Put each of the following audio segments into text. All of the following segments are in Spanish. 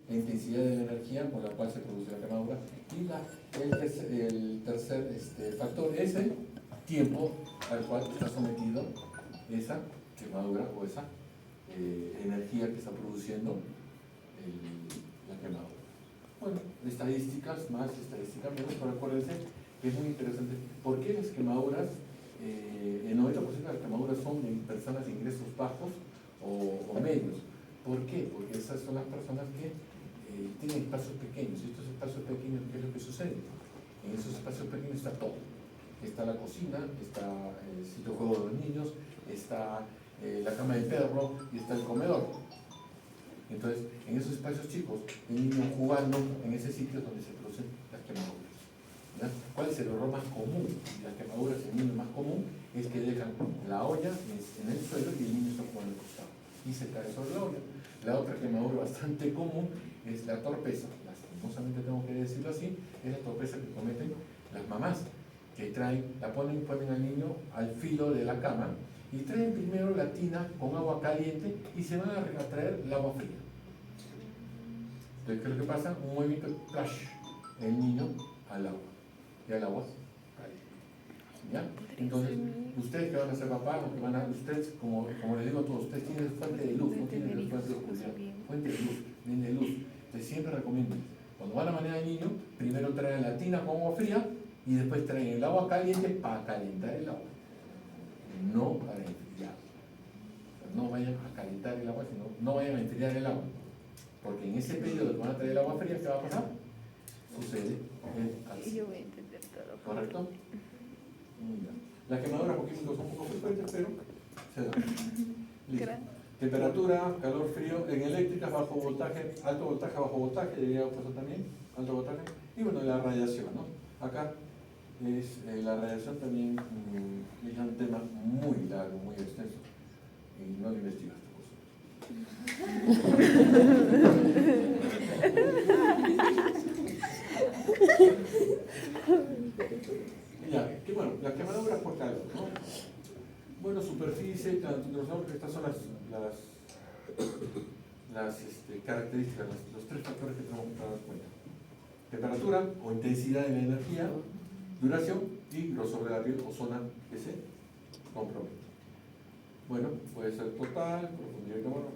la intensidad de la energía con la cual se produce la quemadura. Y el tercer factor es el tiempo al cual está sometido esa quemadura o esa energía que está produciendo la quemadura. Bueno, estadísticas, más estadísticas menos, pero acuérdense que es muy interesante. ¿Por qué las quemaduras, el 90% de las quemaduras son en personas de ingresos bajos o medios? ¿Por qué? Porque esas son las personas que tienen espacios pequeños. Y estos espacios pequeños, ¿qué es lo que sucede? En esos espacios pequeños está todo. Está la cocina, está el sitio de juego de los niños, está la cama del perro y está el comedor. Entonces, en esos espacios chicos, el niño jugando en ese sitio es donde se producen las quemaduras. ¿Ya? ¿Cuál es el error más común? Las quemaduras en niños más común es que dejan la olla en el suelo y el niño está jugando al costado y se cae sobre la olla. La otra quemadura bastante común es la torpeza, lastimosamente tengo que decirlo así, es la torpeza que cometen las mamás, que ponen al niño al filo de la cama y traen primero la tina con agua caliente y se van a traer el agua fría. Entonces, ¿qué es lo que pasa? Un movimiento flash, el niño al agua, y al agua caliente. ¿Ya? Entonces, ustedes que van a ser papás, o que van a, ustedes, como les digo a todos, ustedes tienen fuente de luz, no tienen fuente de oscuridad, fuente de luz, viene de luz. Les siempre recomiendo, cuando van a bañar al niño, primero traen la tina con agua fría y después traen el agua caliente para calentar el agua, no para enfriar. O sea, no vayan a calentar el agua, sino no vayan a enfriar el agua, porque en ese periodo que van a traer el agua fría, ¿qué va a pasar? Sucede así. Yo voy a entender todo. ¿Correcto? Las quemaduras por químicos son un poco frecuentes, pero se dan. Listo. Temperatura, calor, frío, en eléctricas, bajo voltaje, alto voltaje, bajo voltaje, debería pasar también, alto voltaje. Y bueno, la radiación, ¿no? Acá es la radiación también es un tema muy largo, muy extenso. Y no lo investigaste, ya, que bueno, las quemaduras por calor, ¿no? Bueno, superficie, estas son las características, los tres factores que tenemos que tener en cuenta. Temperatura o intensidad de la energía, duración y grosor de la piel o zona que se compromete. Bueno, puede ser total, profundidad de carbono.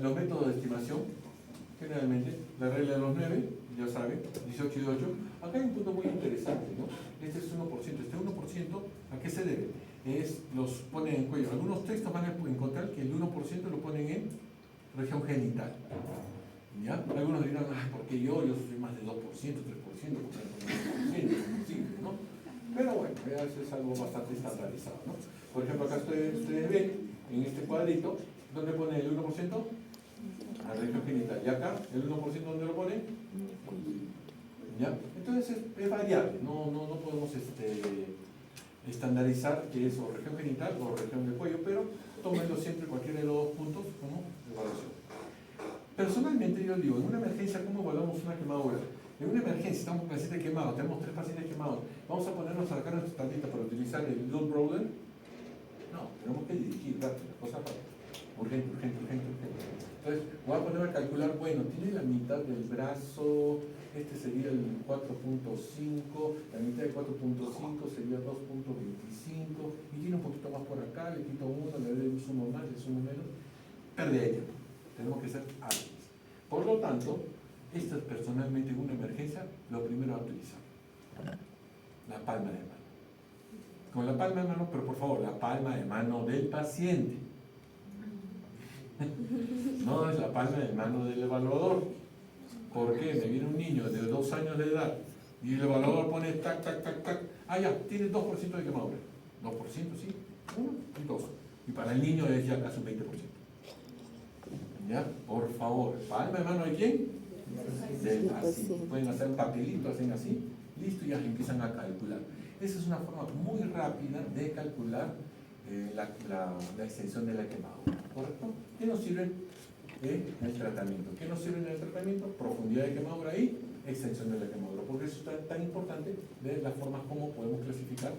Los métodos de estimación, generalmente, la regla de los 9, ya saben, 18 y 8. Acá hay un punto muy interesante, ¿no? Este es 1%. Este 1%, ¿a qué se debe? Los ponen en cuello. Algunos textos van a encontrar que el 1% lo ponen en región genital. ¿Ya? Algunos dirán, ¿por qué yo soy más de 2%, 3%, 4%, ¿no? Pero bueno, eso es algo bastante estandarizado, ¿no? Por ejemplo, acá ustedes ven en este cuadrito, ¿dónde pone el 1%? A la región genital. Y acá, el 1% ¿dónde lo pone? ¿Ya? Entonces es variable, no podemos estandarizar que es o región genital o región de cuello, pero tómenlo siempre cualquiera de los dos puntos como evaluación. Personalmente yo digo, en una emergencia, ¿cómo evaluamos una quemadura? En una emergencia, estamos con pacientes quemados, tenemos 3 pacientes quemados, ¿vamos a ponernos a sacar nuestra tablita para utilizar el Blood Brother? No, tenemos que dirigir rápido, cosa para urgente. Entonces, voy a poner a calcular, bueno, tiene la mitad del brazo, este sería el 4.5, la mitad de 4.5 sería 2.25, y tiene un poquito más por acá, le quito uno, le doy un sumo más, le sumo menos, pérdida de tiempo. Tenemos que ser ágiles. Por lo tanto, esto es personalmente en una emergencia, lo primero a utilizar. La palma de mano. Con la palma de mano, pero por favor, la palma de mano del paciente. No es la palma de mano del evaluador. ¿Por qué? Me viene un niño de 2 años de edad y el evaluador pone tac, tac, tac, tac. Ah, ya, tiene 2% de quemadura. 2%, sí. 1 y 2. Y para el niño es ya casi un 20%. ¿Ya? Por favor, palma de mano de quién? Del paciente. Pueden hacer un papelito, hacen así, listo, y ya empiezan a calcular. Esa es una forma muy rápida de calcular la extensión de la quemadura, ¿correcto? ¿Qué nos sirve en el tratamiento? ¿Qué nos sirve en el tratamiento? Profundidad de quemadura y extensión de la quemadura, porque eso es tan importante de las formas como podemos clasificar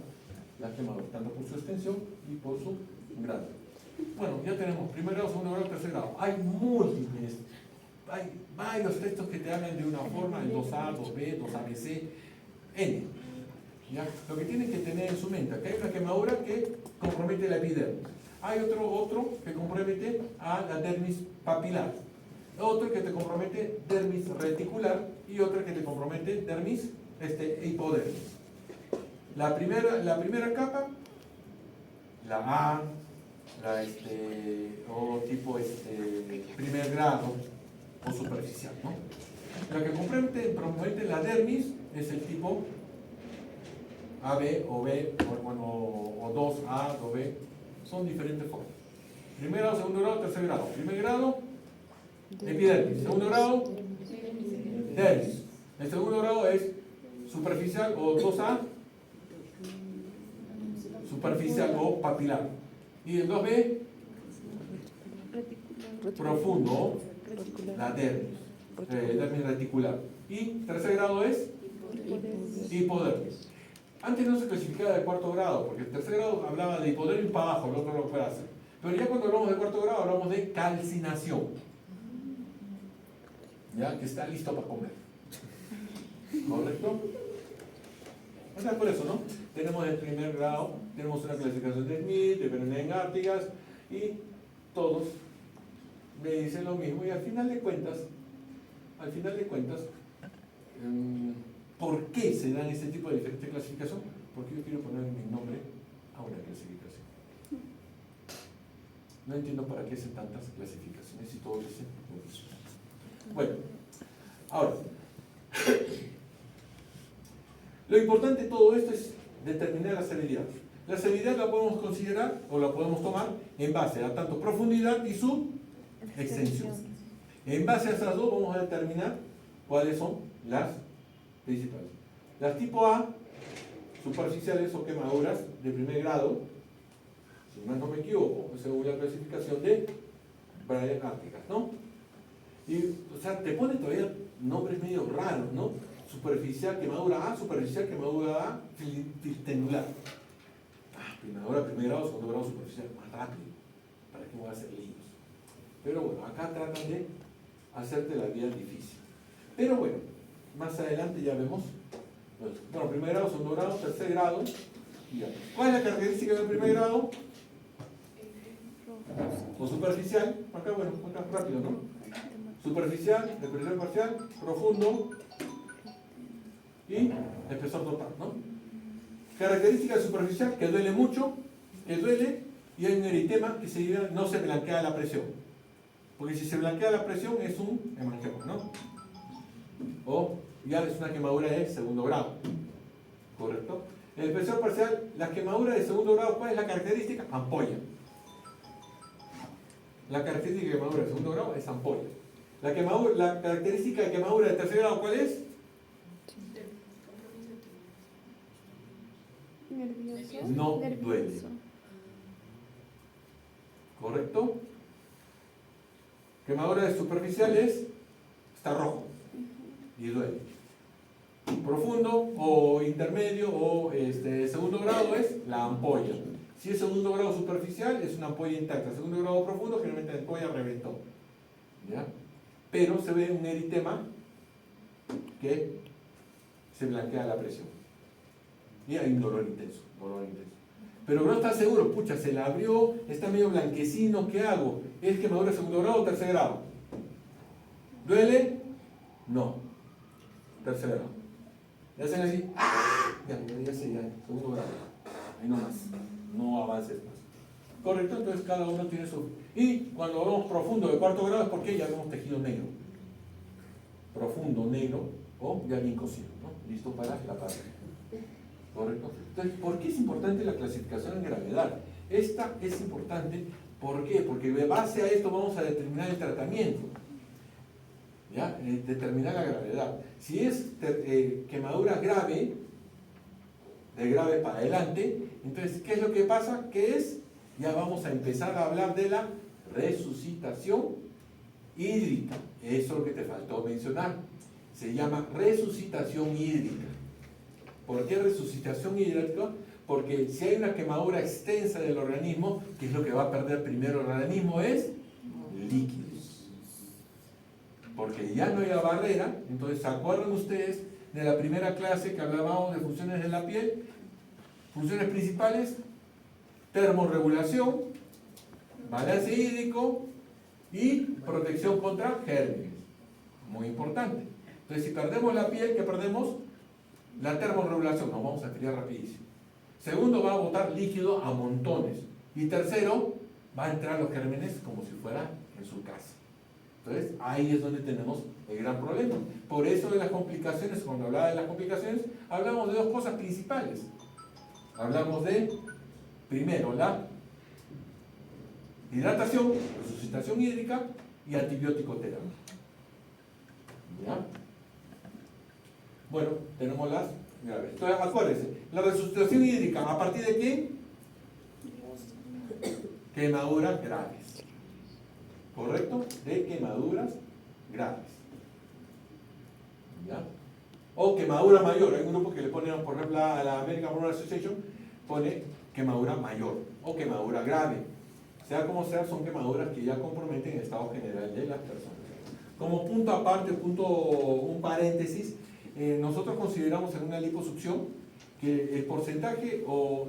las quemaduras, tanto por su extensión y por su grado. Bueno, ya tenemos primer grado, segundo grado, tercer grado. Hay múltiples, hay varios textos que te hablan de una forma, el 2A, 2B, 2ABC, N. ¿Ya? Lo que tienen que tener en su mente, que hay una quemadura que compromete la epidermis. Hay otro que compromete a la dermis papilar. Otro que te compromete dermis reticular y otro que te compromete dermis hipodermis. La primera capa, la A, o tipo primer grado o superficial, ¿no? La que compromete la dermis es el tipo AB o B, o 2A, 2B, son diferentes formas. Primer grado, segundo grado, tercer grado. Primer grado, epidermis. Segundo grado, dermis. El segundo grado es superficial o 2A, superficial o papilar. Y el 2B, profundo, la dermis, dermis reticular. Y tercer grado es hipodermis. Antes no se clasificaba de cuarto grado, porque el tercer grado hablaba de hipodermis para abajo, el otro lo puede hacer. Pero ya cuando hablamos de cuarto grado, hablamos de calcinación. Ya que está listo para comer. ¿Correcto? O sea, por eso, ¿no? Tenemos el primer grado, tenemos una clasificación de Smith, de Bernard-Artigas, y todos me dicen lo mismo. Y al final de cuentas, ¿por qué se dan este tipo de diferente clasificación? Porque yo quiero poner mi nombre a una clasificación. No entiendo para qué hacen tantas clasificaciones y todos dicen lo mismo. Bueno, ahora, lo importante de todo esto es determinar la severidad. La severidad la podemos considerar o la podemos tomar en base a tanto profundidad y su extensión. En base a esas dos vamos a determinar cuáles son las principales. Las tipo A, superficiales o quemaduras de primer grado, si más no me equivoco, según la clasificación de Bernard-Artigas, ¿no? Y, o sea, te pone todavía nombres medio raros, ¿no? Superficial, quemadura A, superficial, quemadura A, filtenular. Quemadura primer grado, segundo grado, superficial, más rápido. ¿Para qué voy a hacer líos? Pero bueno, acá tratan de hacerte la vida difícil. Pero bueno, más adelante ya vemos. Bueno, primer grado, segundo grado, tercer grado. Ya. ¿Cuál es la característica del primer grado? O superficial, acá bueno, acá rápido, ¿no? Superficial, depresión parcial, profundo y espesor total, ¿no? Característica superficial, que duele mucho, y hay un eritema que no se blanquea la presión. Porque si se blanquea la presión es un hemangioma, ¿no? O ya es una quemadura de segundo grado, ¿correcto? El espesor parcial, la quemadura de segundo grado, ¿cuál es la característica? Ampolla. La característica de quemadura de segundo grado es ampolla. La característica de quemadura de tercer grado, ¿cuál es? Nervioso. No duele. ¿Correcto? Quemadura de superficiales está rojo y duele. Profundo o intermedio o segundo grado es la ampolla. Si es segundo grado superficial es una ampolla intacta. Segundo grado profundo generalmente la ampolla reventó. ¿Ya? Pero se ve un eritema que se blanquea la presión. Y hay un dolor intenso. Pero no está seguro, pucha, se la abrió, está medio blanquecino, ¿qué hago? ¿Es quemadura de segundo grado o tercer grado? ¿Duele? No. Tercer grado. Ya hacen así, ¡ah! Ya, segundo grado. Ahí no más, no avances más. Correcto, entonces cada uno tiene su... Y cuando vemos profundo de cuarto grado es porque ya vemos tejido negro. Profundo, negro, o ya bien cocido, ¿no? Listo para la parte. ¿Correcto? Entonces, ¿por qué es importante la clasificación en gravedad? Esta es importante, ¿por qué? Porque de base a esto vamos a determinar el tratamiento. ¿Ya? Determinar la gravedad. Si es quemadura grave, de grave para adelante, entonces, ¿qué es lo que pasa? ¿Qué es? Ya vamos a empezar a hablar de la resucitación hídrica. Eso es lo que te faltó mencionar. Se llama resucitación hídrica. ¿Por qué resucitación hídrica? Porque si hay una quemadura extensa del organismo, ¿qué es lo que va a perder primero el organismo? Es líquidos. Porque ya no hay la barrera. Entonces, ¿se acuerdan ustedes de la primera clase que hablábamos de funciones de la piel? Funciones principales: termorregulación, balance hídrico y protección contra gérmenes. Muy importante. Entonces, si perdemos la piel, ¿qué perdemos? La termorregulación. Nos vamos a enfriar rapidísimo. Segundo, va a botar líquido a montones. Y tercero, va a entrar los gérmenes como si fuera en su casa. Entonces, ahí es donde tenemos el gran problema. Por eso de las complicaciones, cuando hablaba de las complicaciones, hablamos de dos cosas principales. Hablamos de, primero, la hidratación, resucitación hídrica y antibiótico terapia. ¿Ya? Bueno, tenemos las graves. Entonces, acuérdense, la resucitación hídrica, ¿a partir de qué? Quemaduras graves. ¿Correcto? De quemaduras graves. ¿Ya? O quemadura mayor. Hay un grupo que le pone, por ejemplo, a la American Burn Association, pone quemadura mayor o quemadura grave. Sea como sea, son quemaduras que ya comprometen el estado general de las personas. Como punto aparte, un paréntesis, nosotros consideramos en una liposucción que el porcentaje o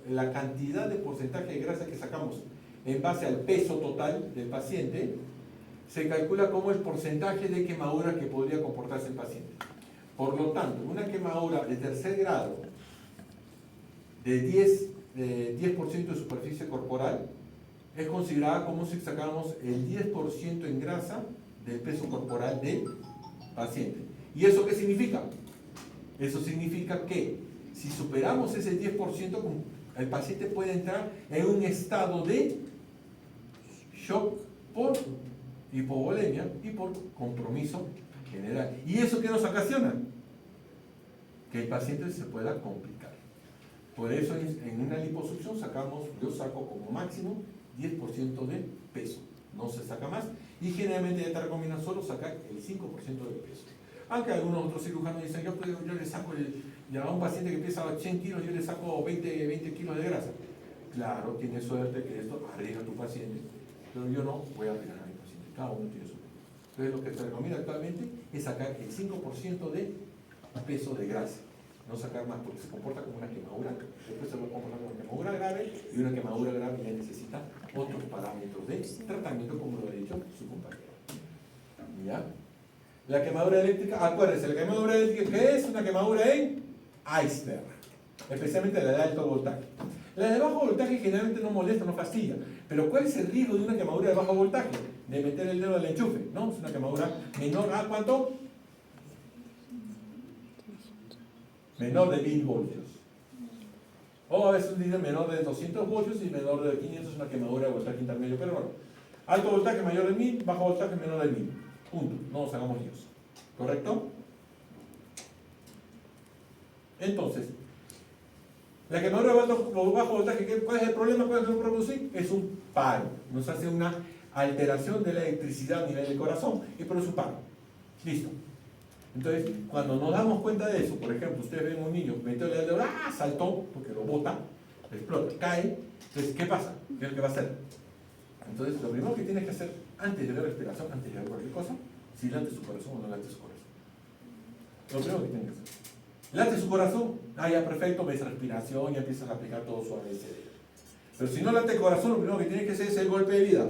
la cantidad de porcentaje de grasa que sacamos en base al peso total del paciente se calcula como el porcentaje de quemadura que podría comportarse el paciente. Por lo tanto, una quemadura de tercer grado de 10% de superficie corporal es considerada como si sacamos el 10% en grasa del peso corporal del paciente. ¿Y eso qué significa? Eso significa que si superamos ese 10%, el paciente puede entrar en un estado de shock por hipovolemia y por compromiso general. ¿Y eso qué nos ocasiona? Que el paciente se pueda complicar. Por eso en una liposucción yo saco como máximo 10% de peso, no se saca más, y generalmente ya te recomiendan solo sacar el 5% del peso. Aunque algunos otros cirujanos dicen, yo le saco a un paciente que pesa 100 kilos, yo le saco 20 kilos de grasa. Claro, tienes suerte que esto arriesga a tu paciente, pero yo no voy a arriesgar a mi paciente, cada uno tiene su peso. Entonces lo que se recomienda actualmente es sacar el 5% de peso de grasa. No sacar más, porque se comporta como una quemadura, después se va a comportar como una quemadura grave, y una quemadura grave ya necesita otros parámetros de tratamiento, como lo ha dicho su compañero. ¿Ya? La quemadura eléctrica, acuérdense, la quemadura eléctrica, ¿qué es? Una quemadura en iceberg, especialmente la de alto voltaje. La de bajo voltaje generalmente no molesta, no fastidia, pero ¿cuál es el riesgo de una quemadura de bajo voltaje? De meter el dedo al enchufe, ¿no? Es una quemadura menor a ¿cuánto? Menor de 1000 voltios. O a veces dicen menor de 200 voltios y menor de 500 es una quemadura de voltaje intermedio. Pero bueno, alto voltaje mayor de 1000, bajo voltaje menor de 1000. Punto. No nos hagamos líos. ¿Correcto? Entonces, la quemadura de bajo voltaje, ¿cuál es el problema? ¿Cuál es el producir? Es un paro. Nos hace una alteración de la electricidad a nivel del corazón y produce un paro. Listo. Entonces, cuando nos damos cuenta de eso, por ejemplo, ustedes ven un niño, metió el dedo, saltó, porque lo bota, explota, cae. Entonces, ¿qué pasa? ¿Qué es lo que va a hacer? Entonces, lo primero que tienes que hacer antes de ver respiración, antes de ver cualquier cosa, si late su corazón o no late su corazón. Lo primero que tienes que hacer. Late su corazón, ya perfecto, ves respiración, ya empiezas a aplicar todo su ABCD. Pero si no late el corazón, lo primero que tienes que hacer es el golpe de vida.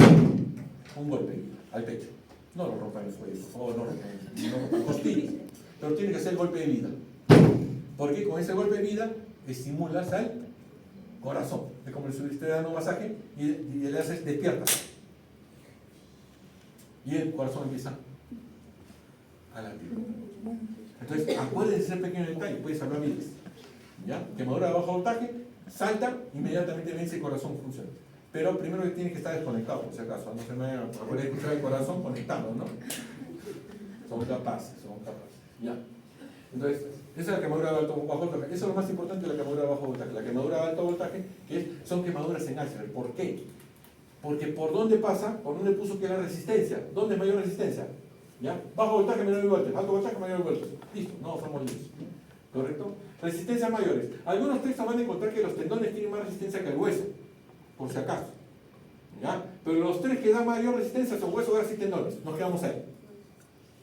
Un golpe de vida, al pecho. No lo rompan el cuello, por favor, no rompan costillas. Pero tiene que ser el golpe de vida. Porque con ese golpe de vida estimulas al corazón. Es como si estuviste dando un masaje y le haces despierta. Y el corazón empieza a latir. Entonces, acuérdense ese pequeño detalle, puede salvar vidas. ¿Ya? Quemadura de bajo voltaje, salta, inmediatamente ven si el corazón funciona. Pero primero que tiene que estar desconectado, por si acaso. No se me vayan a poder escuchar el corazón conectado, ¿no? Son capaces. Ya. Entonces, esa es la quemadura de bajo voltaje. Eso es lo más importante de la quemadura de bajo voltaje. La quemadura de alto voltaje, son quemaduras en iceberg. ¿Por qué? Porque ¿por dónde pasa? ¿Por dónde puso que la resistencia? ¿Dónde es mayor resistencia? ¿Ya? Bajo voltaje, menor de voltaje. Alto voltaje, mayor de voltaje. Listo, no somos listos. ¿correcto? Resistencias mayores. Algunos textos van a encontrar que los tendones tienen más resistencia que el hueso, por si acaso. ¿Ya? Pero los tres que dan mayor resistencia son hueso, grasa y tendones. Nos quedamos ahí.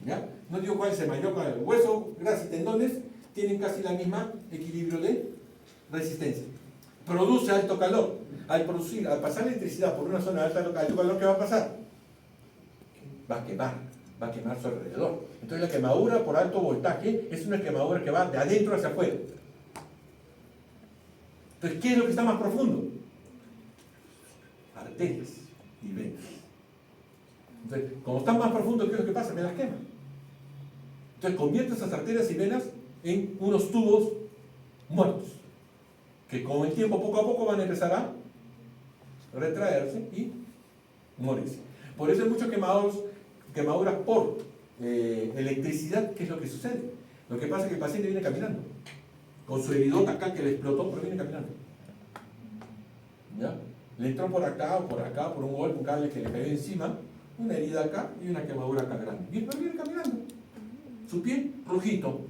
¿Ya? No digo cuál es el mayor, cuál es el hueso, grasa y tendones tienen casi la misma equilibrio de resistencia. Produce alto calor. Al pasar electricidad por una zona de alto calor, ¿qué va a pasar? Va a quemar su alrededor. Entonces la quemadura por alto voltaje es una quemadura que va de adentro hacia afuera. Entonces, ¿qué es lo que está más profundo? Arterias y venas. Entonces, como están más profundos, ¿qué es lo que pasa? Me las quema. Entonces convierte esas arterias y venas en unos tubos muertos, que con el tiempo, poco a poco, van a empezar a retraerse y morirse. Por eso hay muchos quemaduras por electricidad. ¿Qué es lo que sucede? Lo que pasa es que el paciente viene caminando, con su heridota acá que le explotó, pero viene caminando. ¿Ya? Le entró por acá o por acá, por un golpe, un cable que le cayó encima, una herida acá y una quemadura acá grande. Y pero viene caminando. Su pie rojito.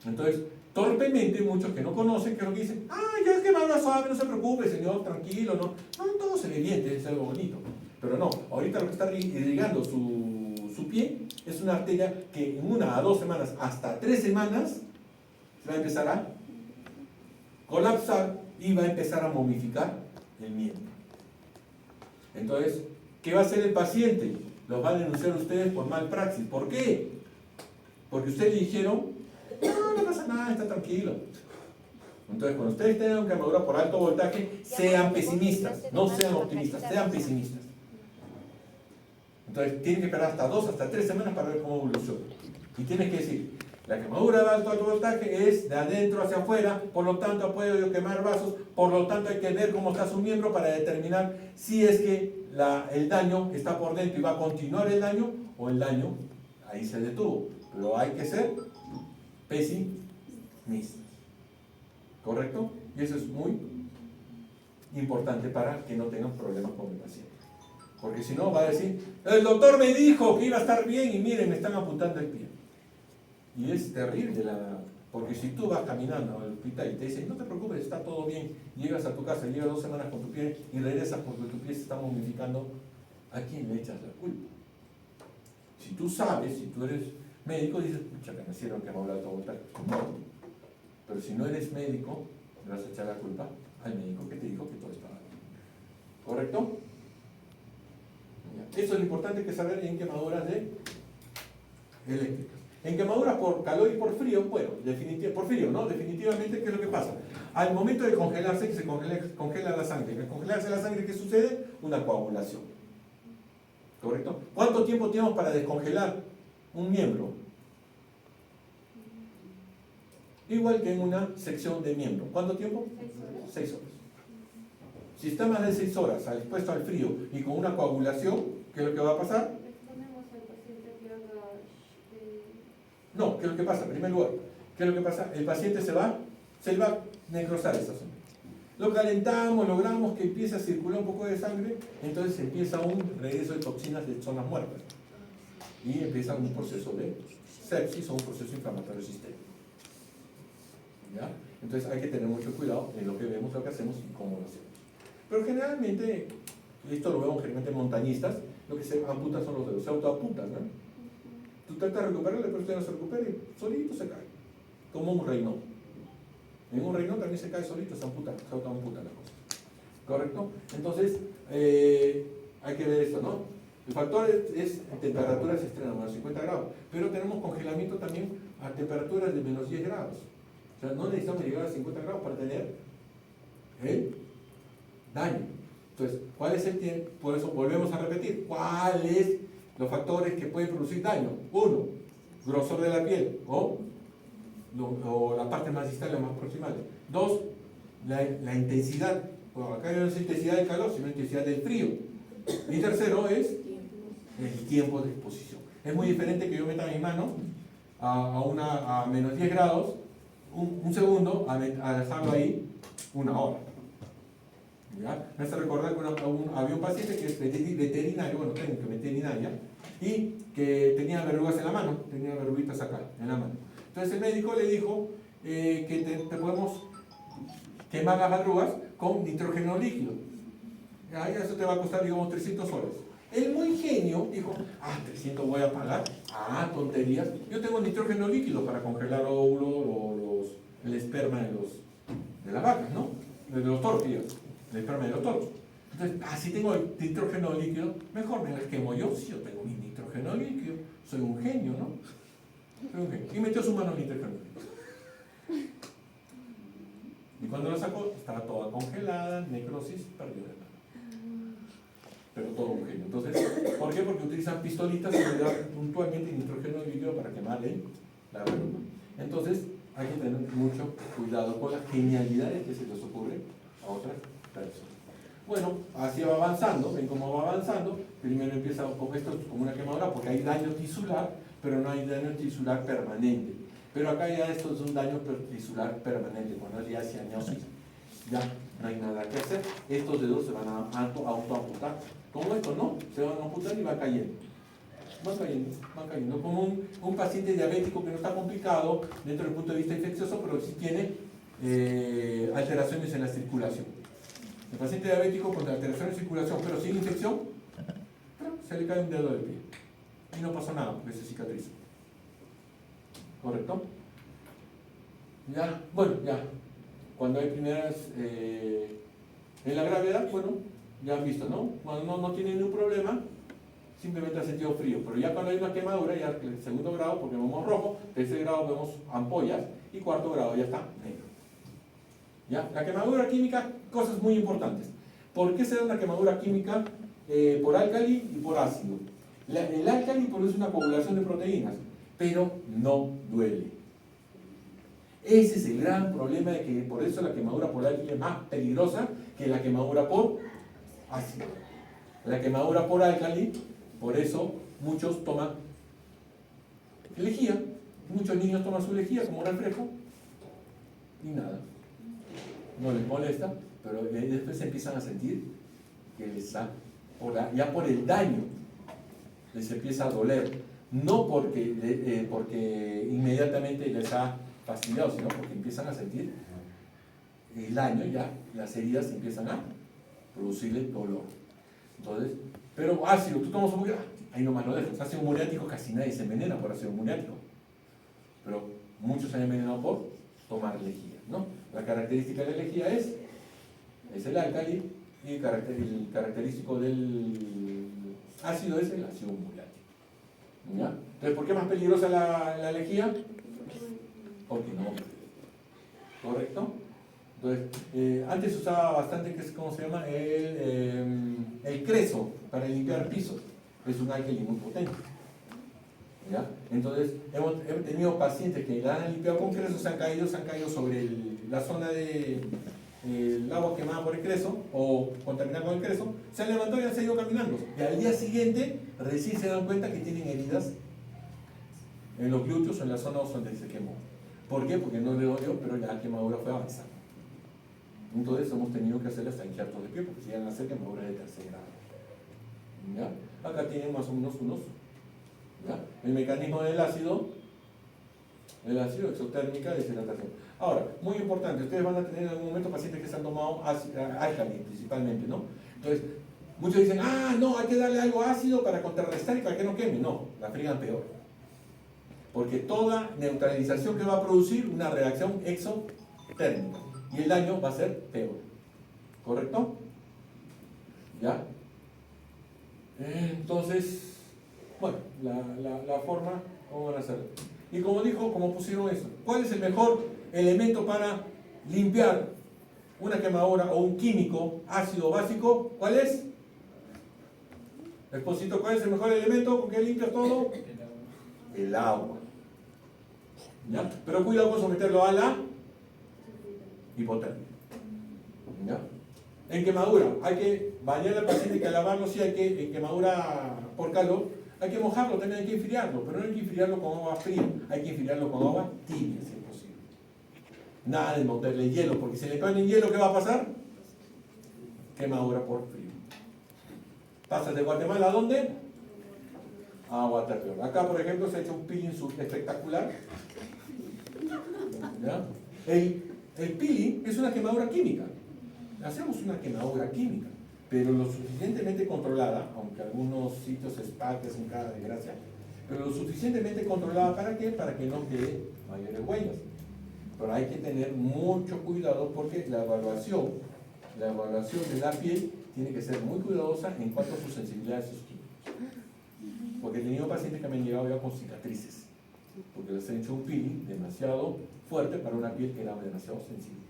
Entonces, torpemente, muchos que no conocen, que es lo que dicen, ya es quemadura suave, no se preocupe, señor, tranquilo, no. No, todo se le viene, es algo bonito. Pero no, ahorita lo que está irrigando su pie es una arteria que en 1 a 2 semanas, hasta 3 semanas, se va a empezar a colapsar y va a empezar a momificar el miembro. Entonces, ¿qué va a hacer el paciente? Los va a denunciar ustedes por malpraxis. ¿Por qué? Porque ustedes le dijeron, no pasa nada, está tranquilo. Entonces, cuando ustedes tengan una quemadura por alto voltaje, sean pesimistas, no sean optimistas, sean pesimistas. Entonces, tienen que esperar hasta 2, hasta 3 semanas para ver cómo evoluciona. Y tienes que decir, la quemadura de alto voltaje es de adentro hacia afuera, por lo tanto puede quemar vasos, por lo tanto hay que ver cómo está su miembro para determinar si es que el daño está por dentro y va a continuar el daño, o el daño ahí se detuvo. Pero hay que ser pesimistas. ¿Correcto? Y eso es muy importante para que no tengan problemas con el paciente. Porque si no va a decir, el doctor me dijo que iba a estar bien y miren, me están apuntando el pie. Y es terrible, porque si tú vas caminando al hospital y te dicen, no te preocupes, está todo bien, llegas a tu casa, llevas 2 semanas con tu pie y regresas porque tu pie se está momificando, ¿a quién le echas la culpa? Si tú sabes, si tú eres médico, dices, pucha, que me hicieron que me habla de todo voltaje. No. Pero si no eres médico, le vas a echar la culpa al médico que te dijo que todo estaba bien. ¿Correcto? Eso es lo importante que saber en quemaduras eléctricas. En quemaduras por calor y por frío, bueno, por frío, ¿no? Definitivamente, ¿qué es lo que pasa? Al momento de congelarse, que se congela la sangre. Al congelarse la sangre, ¿qué sucede? Una coagulación. ¿Correcto? ¿Cuánto tiempo tenemos para descongelar un miembro? Igual que en una sección de miembro. ¿Cuánto tiempo? 6 horas. Si está más de 6 horas expuesto al frío y con una coagulación, ¿qué es lo que va a pasar? No, ¿qué es lo que pasa? En primer lugar, ¿qué es lo que pasa? El paciente se va a necrosar esa zona. Lo calentamos, logramos que empiece a circular un poco de sangre, entonces empieza un regreso de toxinas de zonas muertas. Y empieza un proceso de sepsis o un proceso inflamatorio sistémico. ¿Ya? Entonces hay que tener mucho cuidado en lo que vemos, lo que hacemos y cómo lo hacemos. Pero generalmente, esto lo vemos generalmente en montañistas, lo que se amputan son los dedos, se autoamputan, ¿no? Tú tratas de recuperarle, pero usted no se recupera y solito se cae, como un reino. En un reino también se cae solito, se autoamputa la cosa. ¿Correcto? Entonces, hay que ver esto, ¿no? El factor es temperaturas extremas, menos 50 grados, pero tenemos congelamiento también a temperaturas de menos 10 grados. O sea, no necesitamos llegar a 50 grados para tener el daño. Entonces, ¿cuál es el tiempo? Por eso volvemos a repetir, ¿cuáles los factores que pueden producir daño? 1, grosor de la piel o la parte más distal, la más proximal. 2, la intensidad. Bueno, acá no es intensidad del calor, sino intensidad del frío. Y tercero es el tiempo de exposición. Es muy diferente que yo meta mi mano a menos 10 grados, un segundo, a dejarlo ahí 1 hora. ¿Ya? Me hace recordar que había un paciente que es veterinario, bueno, técnico veterinaria, y que tenía verrugas en la mano, tenía verruguitas acá, en la mano. Entonces el médico le dijo que te podemos quemar las arrugas con nitrógeno líquido. Ya, eso te va a costar, digamos, 300 soles. El muy genio dijo, 300 voy a pagar, tonterías. Yo tengo nitrógeno líquido para congelar óvulos o el esperma de las vacas, ¿no? De los toros, el esperma de los toros. Entonces, si tengo el nitrógeno líquido, mejor me las quemo yo, si yo tengo mi nitrógeno líquido. Soy un genio, ¿no? Soy un genio. Y metió su mano en nitrógeno líquido. Y cuando la sacó, estaba toda congelada, necrosis, perdió de mano. Pero todo un genio. Entonces, ¿por qué? Porque utilizan pistolitas que le dan puntualmente nitrógeno líquido para quemar la verdura. Entonces, hay que tener mucho cuidado con las genialidades que se les ocurre a otras personas. Bueno, así va avanzando, ven cómo va avanzando. Primero empieza con esto como una quemadura porque hay daño tisular, pero no hay daño tisular permanente. Pero acá ya esto es un daño tisular permanente, cuando ya es cianosis, ya no hay nada que hacer. Estos dedos se van a autoamputar. Como esto, ¿no? Se van a amputar y van cayendo. Van cayendo. Como un paciente diabético que no está complicado dentro del punto de vista infeccioso, pero sí tiene alteraciones en la circulación. El paciente diabético con alteraciones en circulación, pero sin infección, se le cae un dedo del pie. Y no pasa nada, porque se cicatriza. ¿Correcto? Ya, bueno, ya. Cuando hay primeras... en la gravedad, bueno, ya han visto, ¿no? Cuando no tiene ningún problema, simplemente ha sentido frío. Pero ya cuando hay una quemadura, ya el segundo grado, porque vemos rojo, tercer grado vemos ampollas, y cuarto grado ya está negro. ¿Ya? La quemadura química, cosas muy importantes. ¿Por qué se da una quemadura química por álcali y por ácido? El álcali produce una coagulación de proteínas, pero no duele. Ese es el gran problema de que por eso la quemadura por álcali es más peligrosa que la quemadura por ácido. La quemadura por álcali, por eso muchos toman lejía, muchos niños toman su lejía como refresco y nada, no les molesta, pero después empiezan a sentir que les da, ya por el daño, les empieza a doler, no porque inmediatamente les ha fastidiado, sino porque empiezan a sentir el daño, ya las heridas empiezan a producirle dolor. Entonces, pero ácido, tú tomas un muriático, ahí nomás lo dejas. Ácido muriático casi nadie se envenena por ácido muriático, pero muchos se han envenenado por tomar lejía, ¿no? La característica de la lejía es el álcali, y el característico del ácido es el ácido muriático. ¿Ya? Entonces, ¿por qué es más peligrosa la lejía? Porque no. ¿Correcto? Entonces, antes se usaba bastante, que es, ¿cómo se llama? El creso para limpiar pisos. Es un álcali muy potente. ¿Ya? Entonces, hemos tenido pacientes que la han limpiado con creso, se han caído sobre la zona del agua quemada por el creso o contaminada con el creso, se han levantado y han seguido caminando. Y al día siguiente, recién se dan cuenta que tienen heridas en los glúteos o en la zona donde se quemó. ¿Por qué? Porque no le dolió, pero la quemadura fue avanzando. Entonces hemos tenido que hacerle hasta injertos de pie, porque se iban a hacer quemaduras de tercer grado. ¿Ya? Acá tienen más o menos unos. ¿Ya? El mecanismo del ácido exotérmica de deshidratación. Ahora, muy importante, ustedes van a tener en algún momento pacientes que se han tomado álcali principalmente, ¿no? Entonces, muchos dicen, no, hay que darle algo ácido para contrarrestar y para que no queme. No, la friegan peor. Porque toda neutralización que va a producir una reacción exotérmica y el daño va a ser peor. ¿Correcto? ¿Ya? Entonces, bueno, la forma, ¿cómo van a hacer? Y como pusieron eso, ¿cuál es el mejor elemento para limpiar una quemadura o un químico ácido básico? ¿Cuál es? Exposito, ¿cuál es el mejor elemento con que limpias todo? El agua. ¿Ya? Pero cuidado con someterlo a la hipotermia. ¿Ya? En quemadura, hay que bañar al paciente, hay que lavarlo, sí, en quemadura por calor, hay que mojarlo, también hay que enfriarlo, pero no hay que enfriarlo con agua fría, hay que enfriarlo con agua tibia, si es posible. Nada de meterle hielo, porque si le ponen hielo, ¿qué va a pasar? Quemadura por frío. ¿Pasas de Guatemala a dónde? A Guatapeor. Acá, por ejemplo, se ha hecho un peeling espectacular. ¿Ya? El peeling es una quemadura química. Hacemos una quemadura química, pero lo suficientemente controlada, aunque algunos sitios spa que hacen cada desgracia, pero lo suficientemente controlada ¿para qué? Para que no quede mayores huellas. Pero hay que tener mucho cuidado porque la evaluación de la piel tiene que ser muy cuidadosa en cuanto a su sensibilidad a esos químicos. Porque he tenido pacientes que me han llegado ya con cicatrices, porque les he hecho un peeling demasiado fuerte para una piel que era demasiado sensible.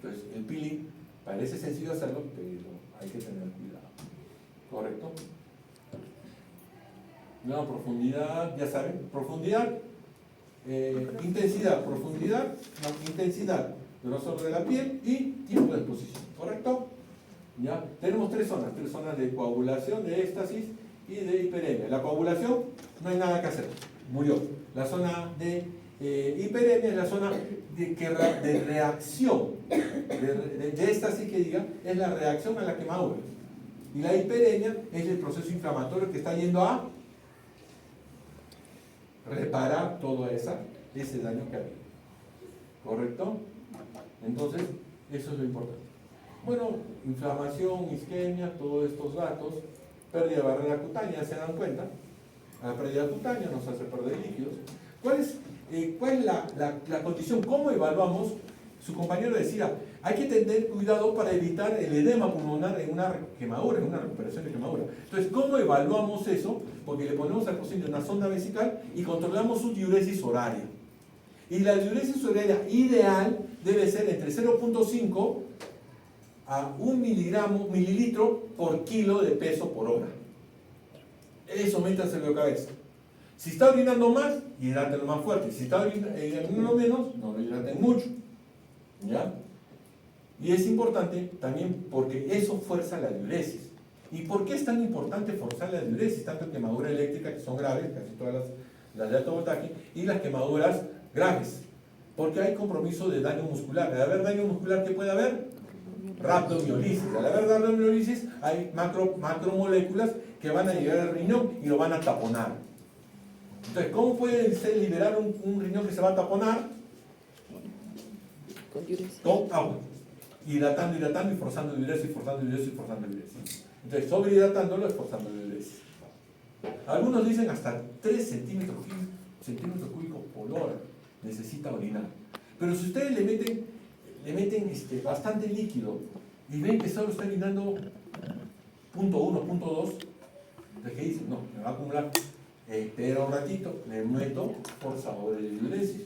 Entonces, el peeling parece sencillo hacerlo, pero hay que tener cuidado. ¿Correcto? No, profundidad, ya saben, profundidad, intensidad, profundidad, no, intensidad, grosor de la piel y tiempo de exposición. ¿Correcto? ¿Ya? Tenemos tres zonas de coagulación, de éxtasis y de hiperemia. La coagulación no hay nada que hacer, murió. La zona de hiperemia es la zona de reacción, de éxtasis que diga, es la reacción a la quemadura. Y la hiperemia es el proceso inflamatorio que está yendo a reparar todo ese daño que había. ¿Correcto? Entonces, eso es lo importante. Bueno, inflamación, isquemia, todos estos datos, pérdida de barrera cutánea, ¿se dan cuenta? La pérdida cutánea nos hace perder líquidos. ¿Cuál es la condición? ¿Cómo evaluamos? Su compañero decía, hay que tener cuidado para evitar el edema pulmonar en una quemadura, en una recuperación de quemadura. Entonces, ¿cómo evaluamos eso? Porque le ponemos al paciente una sonda vesical y controlamos su diuresis horaria. Y la diuresis horaria ideal debe ser entre 0.5 a 1 mililitro por kilo de peso por hora. Eso métanselo en la cabeza. Si está orinando más, hidrátenlo más fuerte. Si está orinando menos, no lo hidraten mucho. ¿Ya? Y es importante también porque eso fuerza la diuresis. ¿Y por qué es tan importante forzar la diuresis? Tanto en quemadura eléctrica, que son graves, casi todas las de alto voltaje, y las quemaduras graves. Porque hay compromiso de daño muscular. Al haber daño muscular, ¿qué puede haber? Rhabdomiolisis. Al haber rhabdomiolisis, hay macromoléculas que van a llegar al riñón y lo van a taponar. Entonces, ¿cómo puede liberar un riñón que se va a taponar? Con agua. Hidratando y forzando diuresis, forzando diuresis. Entonces, sobrehidratándolo y forzando diuresis. Algunos dicen hasta 3 centímetros cúbicos por hora necesita orinar. Pero si ustedes le meten bastante líquido y ven que solo está orinando 0.1, 0.2, entonces ¿qué dicen? No, me va a acumular. Espera un ratito, le meto forzador de diuresis,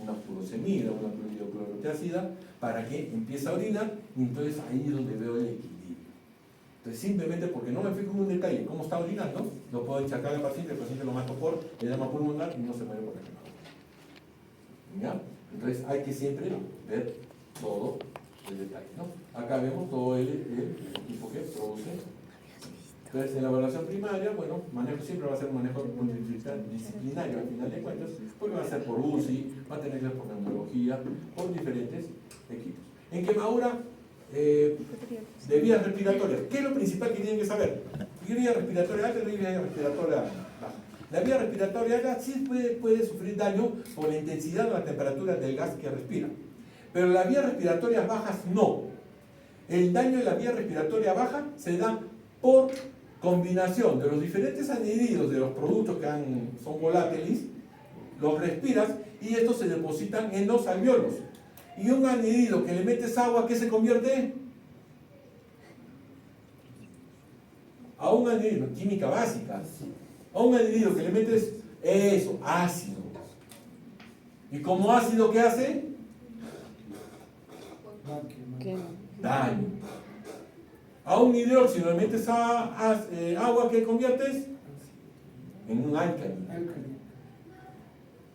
una furosemida, una clorothiazida, para que empiece a orinar, y entonces ahí es donde veo el equilibrio. Entonces, simplemente porque no me fijo en un detalle cómo está orinando, lo puedo achacar al paciente, el paciente lo mato por edema pulmonar y no se muere por la quemadura. ¿Ya? Entonces, hay que siempre ver todo el detalle, ¿no? Acá vemos todo el equipo que produce. Entonces, en la evaluación primaria, bueno, manejo siempre va a ser un manejo disciplinario al final de cuentas, porque va a ser por UCI, va a tener que ser por neumología, por diferentes equipos. En quemadura de vías respiratorias, ¿qué es lo principal que tienen que saber? Vía respiratoria alta y vía respiratoria baja. La vía respiratoria alta sí puede sufrir daño por la intensidad o la temperatura del gas que respira, pero las vías respiratorias bajas no. El daño de la vía respiratoria baja se da por combinación de los diferentes anhídridos de los productos que son volátiles, los respiras y estos se depositan en los alvéolos. Y un anhídrido que le metes agua, ¿qué se convierte? A un anhídrido, química básica, a un anhídrido que le metes eso, ácido. ¿Y como ácido qué hace? Daño. A un hidróxido le metes agua, ¿qué conviertes? En un álcali.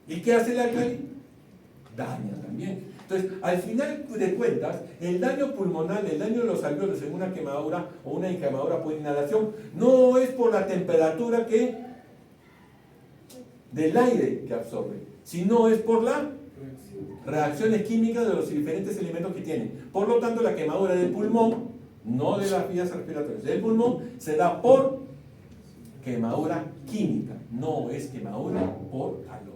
¿Y qué hace el álcali? Daña también. Entonces, al final de cuentas, el daño pulmonar, el daño de los alvéolos en una quemadura o una quemadura por inhalación, no es por la temperatura del aire que absorbe, sino es por las reacciones químicas de los diferentes elementos que tienen. Por lo tanto, la quemadura del pulmón, no de las vías respiratorias, del pulmón, se da por quemadura química, no es quemadura por calor.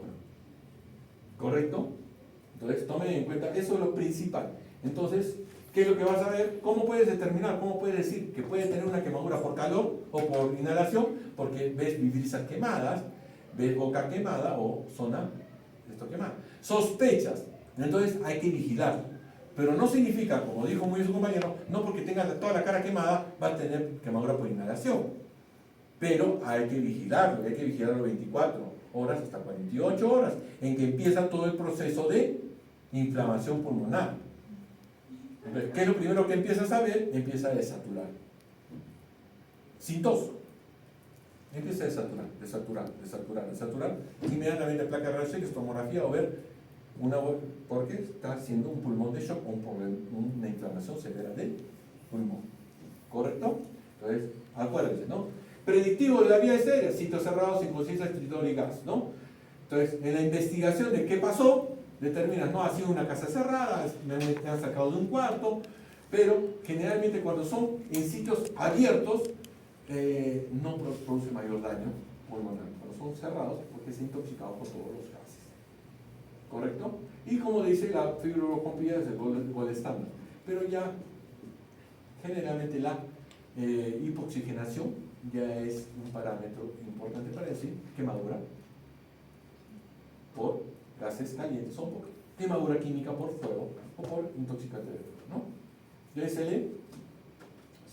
¿Correcto? Entonces, tomen en cuenta, eso es lo principal. Entonces, ¿qué es lo que vas a ver? ¿Cómo puedes determinar? ¿Cómo puedes decir que puede tener una quemadura por calor o por inhalación? Porque ves vibrisas quemadas, ves boca quemada o zona esto quemada. Sospechas, entonces hay que vigilar. Pero no significa, como dijo muy bien su compañero, no porque tenga toda la cara quemada va a tener quemadura por inhalación. Pero hay que vigilarlo 24 horas hasta 48 horas, en que empieza todo el proceso de inflamación pulmonar. Entonces, ¿qué es lo primero que empiezas a ver? Empieza a desaturar. Sin tos. Empieza a desaturar. Inmediatamente placa de rayos X, tomografía o ver porque está haciendo un pulmón de shock o una inflamación severa del pulmón. ¿Correcto? Entonces, acuérdense, ¿no? Predictivo de la vía aérea, sitios cerrados, inconsciencia, escritor y gas, ¿no? Entonces, en la investigación de qué pasó, determinas, no, ha sido una casa cerrada, me han sacado de un cuarto, pero generalmente cuando son en sitios abiertos, no produce mayor daño pulmonar. Cuando son cerrados, porque es intoxicado por todos los gases. ¿Correcto? Y como dice la fibrocompía es el gol estándar. Pero ya, generalmente la hipoxigenación ya es un parámetro importante para decir quemadura por gases calientes o por quemadura química por fuego o por intoxicante de fuego, ¿no? Ya se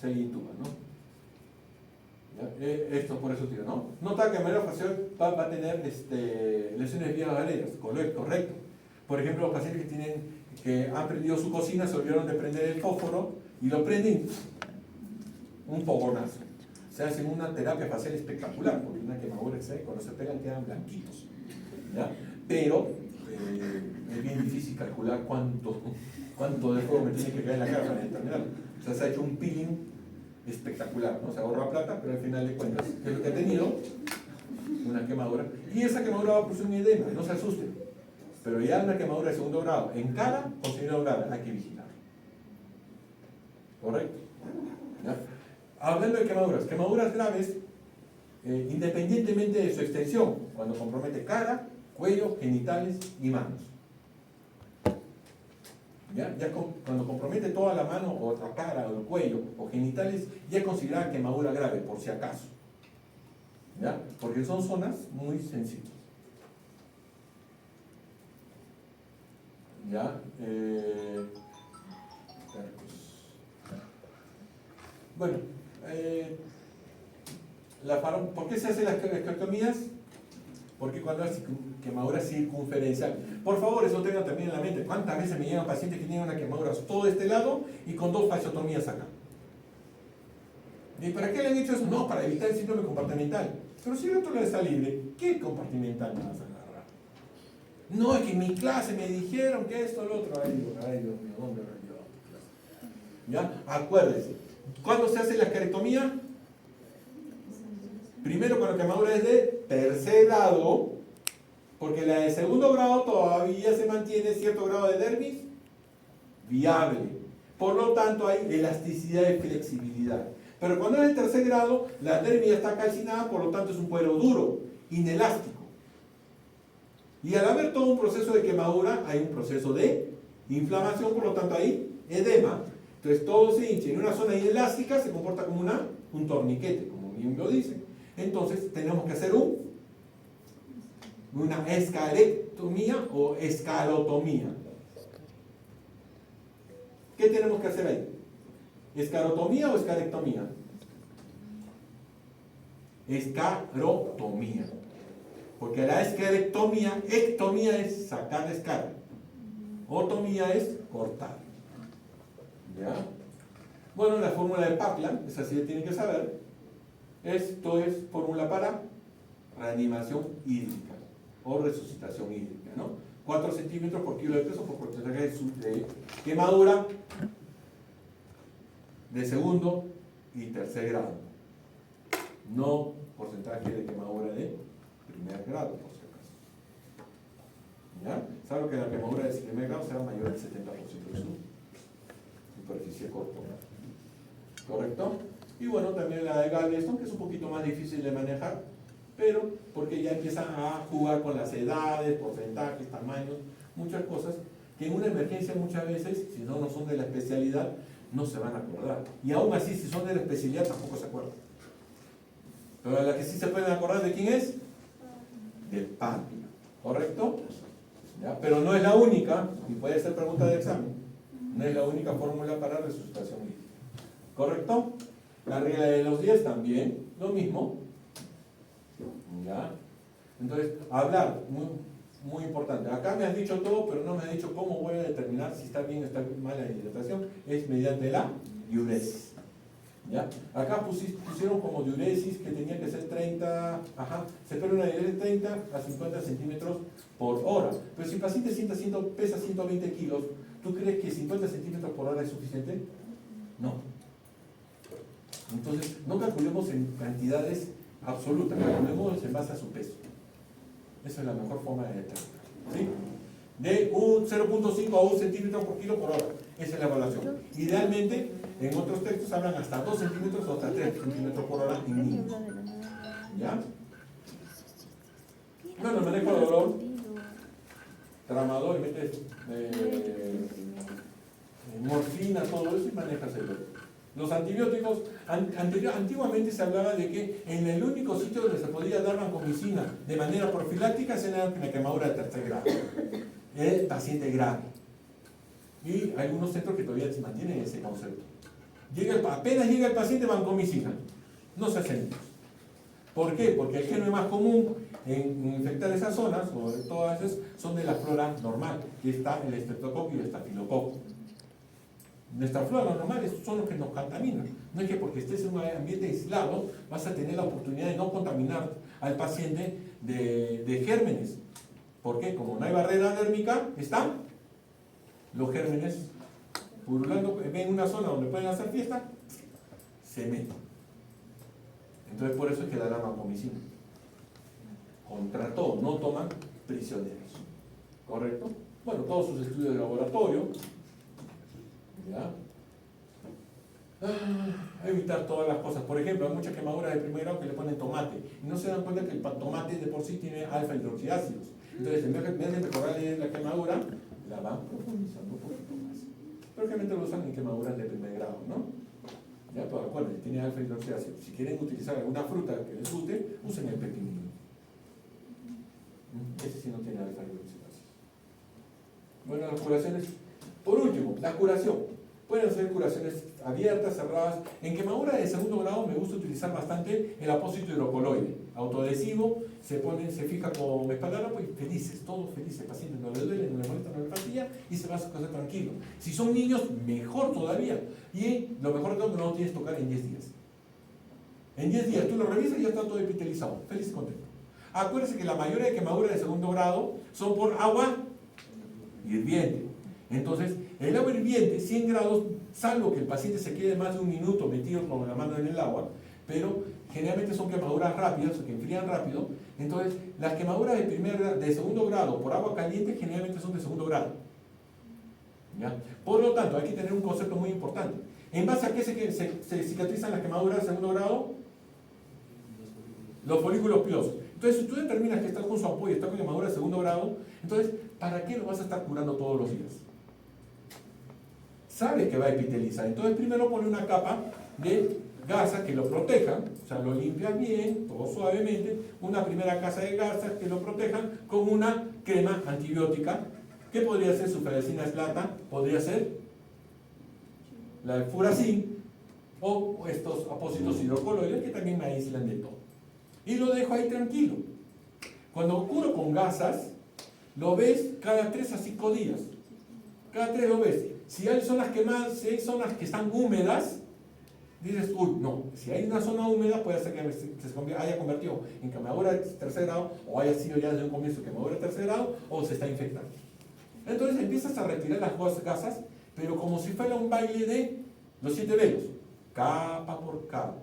le intuba, ¿no? Esto por eso digo, ¿no? Nota que manera facial va a tener lesiones vías aéreas, correcto. Por ejemplo, los pacientes que han prendido su cocina, se olvidaron de prender el fósforo y lo prenden un fogonazo. Se hacen una terapia facial espectacular, porque una quemadura extraña, cuando se pegan quedan blanquitos, ¿ya? Pero es bien difícil calcular cuánto de fuego me tiene que caer en la cara para determinarlo. O sea, se ha hecho un peeling espectacular, ¿no? Se ahorra plata, pero al final de cuentas, ¿qué es lo que ha tenido? Una quemadura. Y esa quemadura va a producir un edema, no se asusten. Pero ya una quemadura de segundo grado en cara o segundo grado, hay que vigilar. ¿Correcto? ¿Ya? Hablando de quemaduras graves, independientemente de su extensión, cuando compromete cara, cuello, genitales y manos. ¿Ya? Cuando compromete toda la mano o otra cara o el cuello o genitales, ya es considerada quemadura grave, por si acaso. ¿Ya? Porque son zonas muy sensibles. ¿Ya? Bueno, ¿por qué se hacen las esclerotomías? Porque cuando hay quemadura circunferencial. Por favor, eso tengan también en la mente. ¿Cuántas veces me llegan pacientes que tienen una quemadura todo de este lado y con 2 fasciotomías acá? ¿Y para qué le han hecho eso? No, para evitar el síndrome compartimental. Pero si el otro lado está libre, ¿qué compartimental me vas a agarrar? No, es que en mi clase me dijeron que esto, lo otro. Ay, Dios mío, ¿dónde habrá llevado tu clase? ¿Ya? Acuérdense. ¿Cuándo se hace la esclerotomía? Primero cuando la quemadura es de tercer grado, porque la de segundo grado todavía se mantiene cierto grado de dermis viable. Por lo tanto hay elasticidad y flexibilidad. Pero cuando es de tercer grado, la dermis ya está calcinada, por lo tanto es un cuero duro, inelástico. Y al haber todo un proceso de quemadura, hay un proceso de inflamación, por lo tanto hay edema. Entonces todo se hincha. En una zona inelástica se comporta como un torniquete, como bien lo dicen. Entonces tenemos que hacer una escalectomía o escarotomía. ¿Qué tenemos que hacer ahí? ¿Escarotomía o escalectomía? Escarotomía. Porque la escalectomía, ectomía es sacar la escara. Otomía es cortar. ¿Ya? Bueno, la fórmula de Paplan, esa sí la tienen que saber. Esto es fórmula para reanimación hídrica o resucitación hídrica, ¿no? 4 centímetros por kilo de peso por porcentaje de quemadura de segundo y tercer grado. No porcentaje de quemadura de primer grado, por si acaso. ¿Ya? Salvo que la quemadura de primer grado sea mayor del 70% de su superficie corporal. ¿Correcto? Y bueno, también la de Galveston, que es un poquito más difícil de manejar, pero porque ya empiezan a jugar con las edades, porcentajes, tamaños, muchas cosas, que en una emergencia muchas veces, si no son de la especialidad, no se van a acordar. Y aún así, si son de la especialidad, tampoco se acuerdan. Pero la que sí se pueden acordar de quién es, del PAN, ¿correcto? ¿Ya? Pero no es la única, y puede ser pregunta de examen, no es la única fórmula para resucitación líquida. ¿Correcto? La regla de los 10 también, lo mismo. ¿Ya? Entonces, hablar, muy importante. Acá me has dicho todo, pero no me has dicho cómo voy a determinar si está bien o está mal la hidratación. Es mediante la diuresis. ¿Ya? Acá pusieron como diuresis que tenía que ser 30, se espera una diuresis de 30 a 50 centímetros por hora. Pero si el paciente pesa 120 kilos, ¿tú crees que 50 centímetros por hora es suficiente? No. Entonces, no calculemos en cantidades absolutas, calculemos en base a su peso. Esa es la mejor forma de determinar. ¿Sí? De un 0.5 a 1 centímetro por kilo por hora. Esa es la evaluación. Idealmente, en otros textos hablan hasta 2 centímetros o hasta 3 centímetros por hora en niños. ¿Ya? Bueno, el manejo de dolor, tramador, metes morfina, todo eso y manejas el dolor. Los antibióticos, antiguamente se hablaba de que en el único sitio donde se podía dar vancomicina de manera profiláctica era en la quemadura de tercer grado, el paciente grave. Y hay algunos centros que todavía se mantienen ese concepto. Apenas llega el paciente, vancomicina. No se hacen. ¿Por qué? Porque el germen más común en infectar esas zonas, sobre todas esas, son de la flora normal, que está el estreptococo y el estafilococo. Nuestra flora normal son los que nos contaminan. No es que porque estés en un ambiente aislado vas a tener la oportunidad de no contaminar al paciente de gérmenes. ¿Por qué? Como no hay barrera dérmica, están los gérmenes pululando. Ven una zona donde pueden hacer fiesta, se meten. Entonces por eso es que da la vancomicina. Contra todo, no toman prisioneros. ¿Correcto? Bueno, todos sus estudios de laboratorio. ¿Ya? Evitar todas las cosas. Por ejemplo, hay muchas quemaduras de primer grado que le ponen tomate y no se dan cuenta que el tomate de por sí tiene alfa hidroxiácidos. Entonces, en vez de mejorar la quemadura, la van profundizando un poquito más. Pero realmente lo usan en quemaduras de primer grado, ¿no? Ya, pero acuérdense, tiene alfa hidroxiácidos. Si quieren utilizar alguna fruta que les guste, usen el pepinillo. Ese sí no tiene alfa hidroxiácidos. Bueno, las curaciones. Por último, la curación. Pueden ser curaciones abiertas, cerradas. En quemadura de segundo grado me gusta utilizar bastante el apósito hidrocoloide. Autoadhesivo, se fija con espaldarapo y felices, todos felices. El paciente no le duele, no le molesta, no le fatiga y se va a su casa tranquilo. Si son niños, mejor todavía. Y lo mejor de todo, que no lo tienes que tocar en 10 días. En 10 días tú lo revisas y ya está todo epitelizado. Feliz y contento. Acuérdense que la mayoría de quemaduras de segundo grado son por agua hirviente. Entonces, el agua hirviente, 100 grados, salvo que el paciente se quede más de un minuto metido con la mano en el agua, pero generalmente son quemaduras rápidas o que enfrían rápido. Entonces, las quemaduras de segundo grado por agua caliente generalmente son de segundo grado. ¿Ya? Por lo tanto, hay que tener un concepto muy importante. ¿En base a qué se cicatrizan las quemaduras de segundo grado? Los folículos pilosos. Entonces, si tú determinas que estás con su apoyo y está con quemadura de segundo grado, entonces, ¿para qué lo vas a estar curando todos los días? Sabe que va a epitelizar. Entonces primero pone una capa de gasa que lo proteja, o sea, lo limpias bien, todo suavemente, una primera capa de gasas que lo protejan con una crema antibiótica, que podría ser sulfasalina eslata, podría ser la furacin o estos apósitos hidrocoloides que también me aíslan de todo. Y lo dejo ahí tranquilo. Cuando curo con gasas, lo ves cada 3 a 5 días. Cada 3 lo ves. Si hay zonas quemadas, si hay zonas que están húmedas, dices, uy, no, si hay una zona húmeda puede ser que se haya convertido en quemadura de tercer grado, o haya sido ya desde un comienzo quemadura de tercer grado, o se está infectando. Entonces empiezas a retirar las gasas, pero como si fuera un baile de los 7 velos, capa por capa,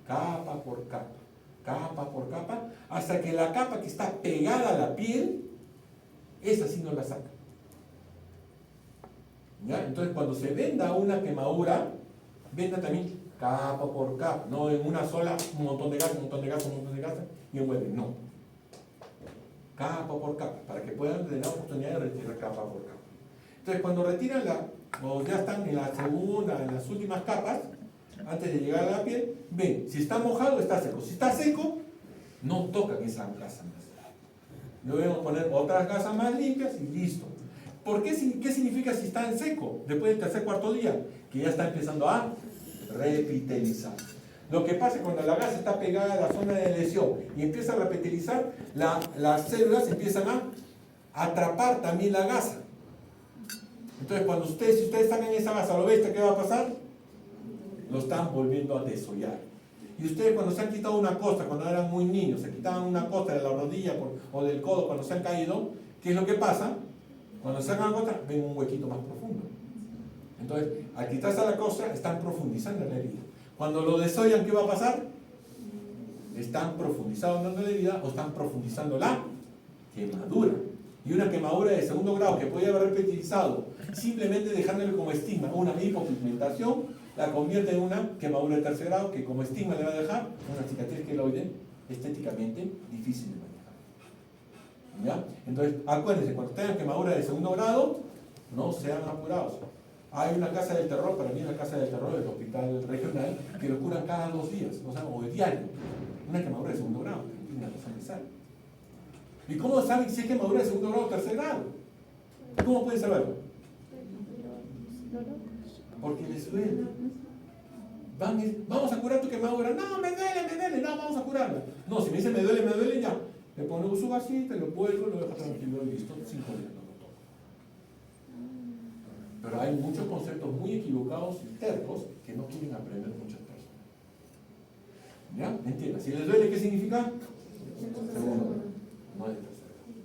capa por capa, capa por capa, hasta que la capa que está pegada a la piel, esa sí no la saca. ¿Ya? Entonces cuando se venda una quemadura, venda también capa por capa, no en una sola, un montón de gas, un montón de gas, un montón de gas y envuelve, no. Capa por capa, para que puedan tener la oportunidad de retirar capa por capa. Entonces, cuando retiran o ya están en la segunda, en las últimas capas, antes de llegar a la piel, ven, si está mojado, está seco. Si está seco, no tocan esa gasa más. Luego poner otras gasas más limpias y listo. ¿Qué significa si está en seco? Después del tercer cuarto día, que ya está empezando a repitelizar. Lo que pasa es cuando la gasa está pegada a la zona de lesión y empieza a repitelizar, las células empiezan a atrapar también la gasa. Entonces, si ustedes sacan esa gasa, ¿lo ves? ¿Qué va a pasar? Lo están volviendo a desollar. Y ustedes cuando se han quitado una costa, cuando eran muy niños, se quitaban una costa de la rodilla o del codo cuando se han caído, ¿qué es lo que pasa? Cuando sacan la costa, ven un huequito más profundo. Entonces, al quitarse la costa, están profundizando en la herida. Cuando lo desollan, ¿qué va a pasar? Están profundizando en la herida o están profundizando la quemadura. Y una quemadura de segundo grado que podía haber reptilizado simplemente dejándole como estigma una hipopigmentación, la convierte en una quemadura de tercer grado que como estigma le va a dejar una cicatriz queloide estéticamente difícil de manejar. ¿Ya? Entonces, acuérdense, cuando tengan quemadura de segundo grado, no sean apurados. Hay una casa del terror, para mí es la casa del terror del hospital regional, que lo curan cada 2 días, o de diario. Una quemadura de segundo grado, que tiene una razón de sal. ¿Y cómo saben si es quemadura de segundo grado o tercer grado? ¿Cómo pueden saberlo? Porque les duele. Vamos a curar tu quemadura. No, me duele, no, vamos a curarla. No, si me dice me duele, ya. Le pongo su vasita, lo cuelgo, lo dejo tranquilo y listo, 5 días no lo toco. Pero hay muchos conceptos muy equivocados y tercos que no quieren aprender muchas personas. ¿Ya? ¿Entiendes? Si les duele, ¿qué significa? Segundo grado, no es tercer grado.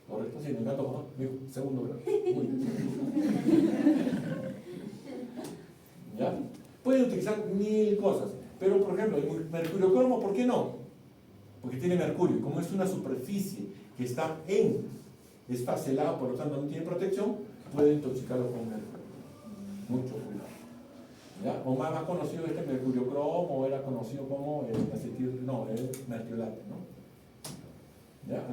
¿Correcto? Sí, me encanta, ¿no? Digo, segundo grado. Muy bien. ¿Ya? Pueden utilizar 1000 cosas, pero por ejemplo, el mercurio cromo, ¿por qué no? Porque tiene mercurio, como es una superficie que está esfacelada, por lo tanto no tiene protección, puede intoxicarlo con mercurio. Mucho cuidado. ¿Ya? O más conocido este mercurio cromo, era conocido como el mertiolate, ¿no? ¿Ya?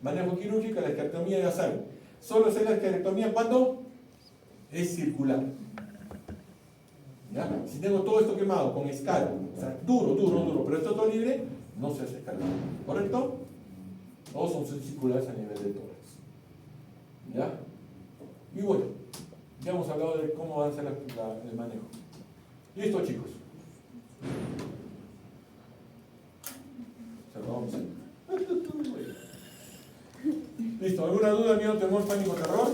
Manejo quirúrgico, la esterectomía ya saben. Solo se la esterectomía cuando es circular. ¿Ya? Si tengo todo esto quemado con escala, o sea, duro, pero esto todo libre, no se hace escala. ¿Correcto? O son circulares a nivel de tórax. ¿Ya? Y bueno, ya hemos hablado de cómo va a ser el manejo. Listo, chicos. Cerramos. Listo, ¿alguna duda, miedo, temor, pánico, terror?